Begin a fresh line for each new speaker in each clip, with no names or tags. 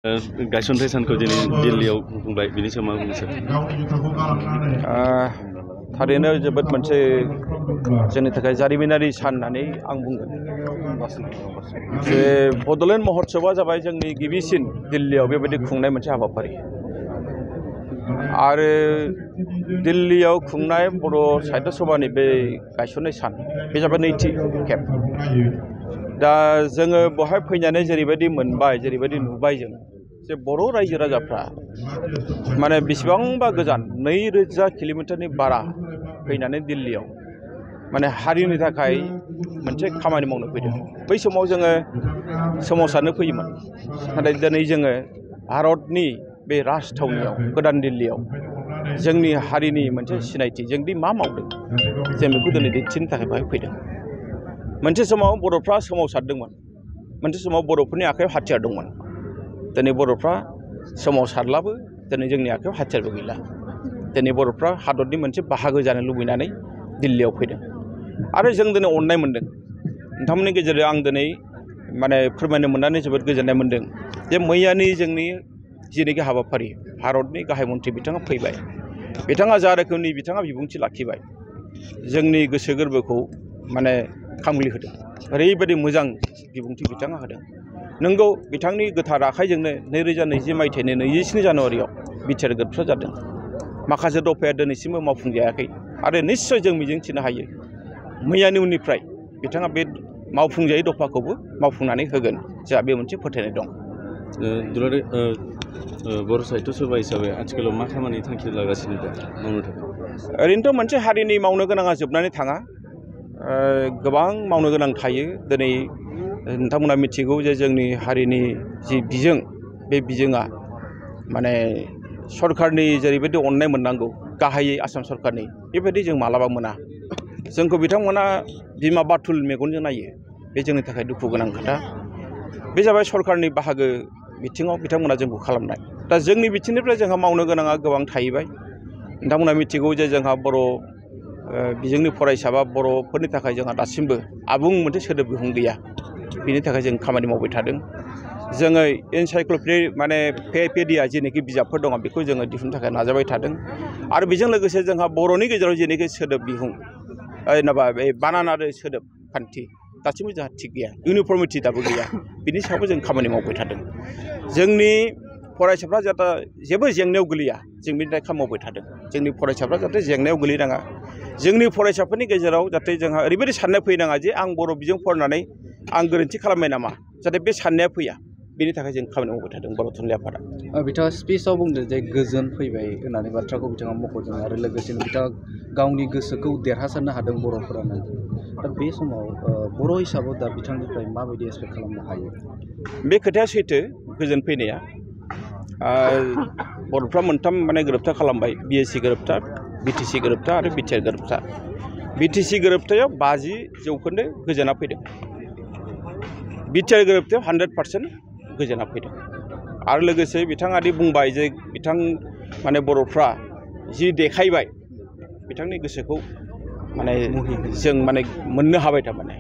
गायसनथाय सानखौ दिनै दिल्लीयाव खुंबाय बिनि सोमोन्दै मा बुंनो सानो?
थारैनो जोबोद मोनसे जोंनि थाखाय जारिमिनारि सान होननानै आं बुंगोन जे बड'लेण्ड महोत्सबआ जाबाय जोंनि गिबिसिन दिल्लीयाव बेबायदि खुंनाय मोनसे हाबाफारि आरो दिल्लीयाव खुंनाय बर' साहित्य सभानि बे गायसननाय सान बे जाबाय नैथि खेब। दा जोङो बहाय फैनानै जेरैबायदि मोनबाय जेरैबायदि नुबाय जों जे बर' रायजो राजाफ्रा माने बेसेबांबा गोजान 2000 किल'मिटारनि बारा फैनानै दिल्लीयाव माने हारिनि थाखाय मोनसे खामानि मावनो फैदों। बै समाव जोङो सोमावसारनो फैयोमोन, नाथाय दिनै जोङो भारतनि बे राजथावनियाव गोदान दिल्लीयाव जोंनि हारिनि मोनसे सिनायथि जोंदि मा मावदों जों बेखौ दिनै दिन्थिनो थाखाय बेहाय फैदों। मोनसे समाव बर'फ्रा सोमावसारदोंमोन, मोनसे समाव बर'फोरनि आखायाव हाथियार दंमोन। दिनै बर'फ्रा सोमावसारलाबो दिनै जोंनि आखायाव हाथियारबो गैला। दिनै बर'फ्रा हादरनि मोनसे बाहागो जानो लुबैनानै दिल्लीयाव फैदों आरो जों दिनै अननाय मोनदों। नोंथांमोननि गेजेरजों आं दिनै माने फोरमायनो मोननानै जोबोद गोजोननाय मोनदों जे मैयानि जोंनि जेनोखि हाबाफारि भारतनि गाहाय मन्थ्रि बिथाङा फैबाय, बिथाङा जा रोखोमनि बिथाङा बिबुंथि लाखिबाय जोंनि गोसो गोरबोखौ माने खामग्लि होदों। ओरैबायदि मोजां बिबुंथि बिथाङा होदों। नोंगौ बिथांनि गोथार आखाइजोंनो 2020 मायथाइनि 27 जानुवारियाव बिटिआर गोरोबथा जादों। माखासे दफाया दिनैसिमबो मावफुंजायाखै आरो निस्सय जों मिजिंथिनो हायो मैयानि उननिफ्राय बिथाङा बे मावफुंजायै दफाखौबो मावफुंनानै होगोन। जोंहा बे मोनसे फोथायनाय दं।
दुलाराय बर' साहित्य सभा हिसाबै आथिखालाव मा खामानि थांखि लागासिनो दं मावनो थाखाय?
ओरैनोथ' मोनसे हारिनि मावनो गोनाङा जोबनानै थाङा, गोबां मावनो गोनां थायो। दिनै नोंथांमोना मिथिगौ जे जोंनि हारिनि जि बिजों बे बिजोङा माने सरकारनि जेरैबायदि अननाय मोननांगौ गाहायै आसाम सरकारनि बेबायदि जों मालाबा मोना। जोंखौ बिथांमोना बिमा बाथुल मेगनजों नायो, बे जोंनि थाखाय दुखु गोनां खोथा। बे जाबाय सरकारनि बाहागो बिथिङाव बिथांमोना जोंखौ खालामनाय। दा जोंनि बिथिंनिफ्राय जोंहा मावनो गोनाङा गोबां थाहैबाय। नोंथांमोना मिथिगौ जे जोंहा बर' बिजोंनि फरायसा बा बर'फोरनि थाखाय जोंहा दासिमबो आबुं मोनसे सोदोब बिहुं गैया। बिनि थाखाय जों खामानि मावबाय थादों। जोङो एनसाइक्ल'पेडिया जेनोखि बिजाबफोर दङ बेखौ जोङो दिहुननो थाखाय नाजाबाय थादों आरो बेजों लोगोसे जोंहा बर'नि गेजेराव जेनोखि सोदोब बिहुं बे बानान आरो सोदोब खान्थि दासिमबो जोंहा थिग गैया, इउनिफर्मिटि दाबो गैया। बिनि सायावबो जों खामानि मावबाय थादों। जोंनि फरायसाफ्रा जाहाथे जेबो जेंनायाव गोलैया जों बिनि थाखाय खामानि मावबाय थादों। जोंनि फरायसाफ्रा जाहाथे जेंनायाव गोलैनाङा, जोंनि फरायसाफोरनि गेजेराव जाहाथे जोंहा ओरैबायदि साननाय फैनाङा जे आं बर' बिजों फरायनानै आं गोरोन्थि खालामबाय नामा, जाहाथे बे साननाया फैया। बेनि थाखाय जों खामानि मावबाय थादों बर' थुनलाइ आफादा।
बिथाङा स्पिचआव बुंदों जे गोजोन फैबाय होननानै बाथ्राखौ बिथाङा मख'दों आरो लोगोसेनो बिथाङा गावनि गोसोखौ देरहासारनो हादों बर'फोरानो। दा बे समाव बर' हिसाबै दा बिथांनिफ्राय माबायदि एक्सपेक्ट खालामनो हायो?
बे खोथाया सैथो, गोजोन फैनाया। बर'फ्रा मोनथाम माने गोरोबथा खालामबाय, बिएसि गोरोबथा, बिटिसि गोरोबथा आरो बिटिआर गोरोबथा। बिटिसि गोरोबथायाव 50% गोजोना फैदों, बिटिआर गोरोबथायाव 100% गोजोना फैदों। आरो लोगोसे बिथाङा दि बुंबाय जे बिथां माने बर'फ्रा जि देखायबाय बिथांनि गोसोखौ माने जों माने मोननो हाबाय। थारमाने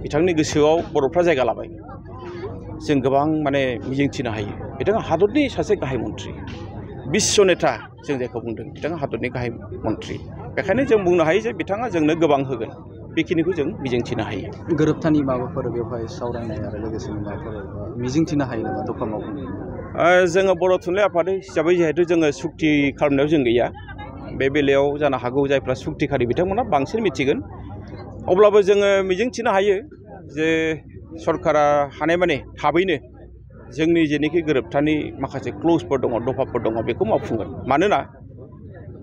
बिथांनि गोसोआव बर'फ्रा जायगा लाबाय। जों गोबां माने मिजिंथिनो हायो। बिथाङा हादरनि सासे गाहाय मन्थ्रि, बिश्व नेता जों जायखौ बुंदों, बिथाङा हादरनि गाहाय मन्थ्रि। बेखायनो जों बुंनो हायो जे बिथाङा जोंनो गोबां होगोन, बेखिनिखौ जों मिजिंथिनो हायो।
गोरोबथानि माबाफोर बेवहाय सावरायनाय आरो लोगोसेनो माबाफोर मिजिंथिनो हायो नामा दफा मावफुंनाय?
जोङो बर' थुनलाइ आफाद हिसाबै जिहेथु जोङो सुक्ति खालामनायाव जों गैया, बे बेलायाव जानो हागौ जायफ्रा सुक्तिखारि बिथांमोना बांसिन मिथिगोन। अब्लाबो जोङो मिजिंथिनो हायो जे सरकारा हानायमानि थाबैनो जोंनि जेनोखि गोरोबथानि माखासे क्ल'जफोर दङ, दफाफोर दङ, बेखौ मावफुंगोन। मानोना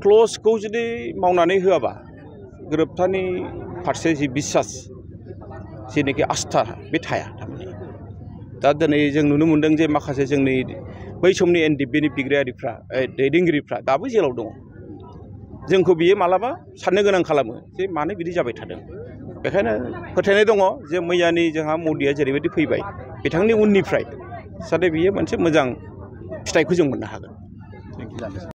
क्ल'जखौ जुदि मावनानै होआबा गोरोबथानि फारसे जि बिसास जेनोखि आस्था बे थाया। थारमाने दा दिनै जों नुनो मोनदों जे माखासे जोंनि बै समनि एनडिएफबिनि बिग्रायारिफ्रा दैदेनगिरिफ्रा दाबो जेलाव दङ। जोंखौ बियो मालाबा साननो गोनां खालामो जे मानो बिदि जाबाय थादों। बेखायनो फोथायनाय दङ जे मैयानि जोंहा मदिया जेरैबायदि फैबाय बिथांनि उननिफ्राय जाहाथे बियो मोनसे मोजां फिथाइखौ जों मोननो हागोन।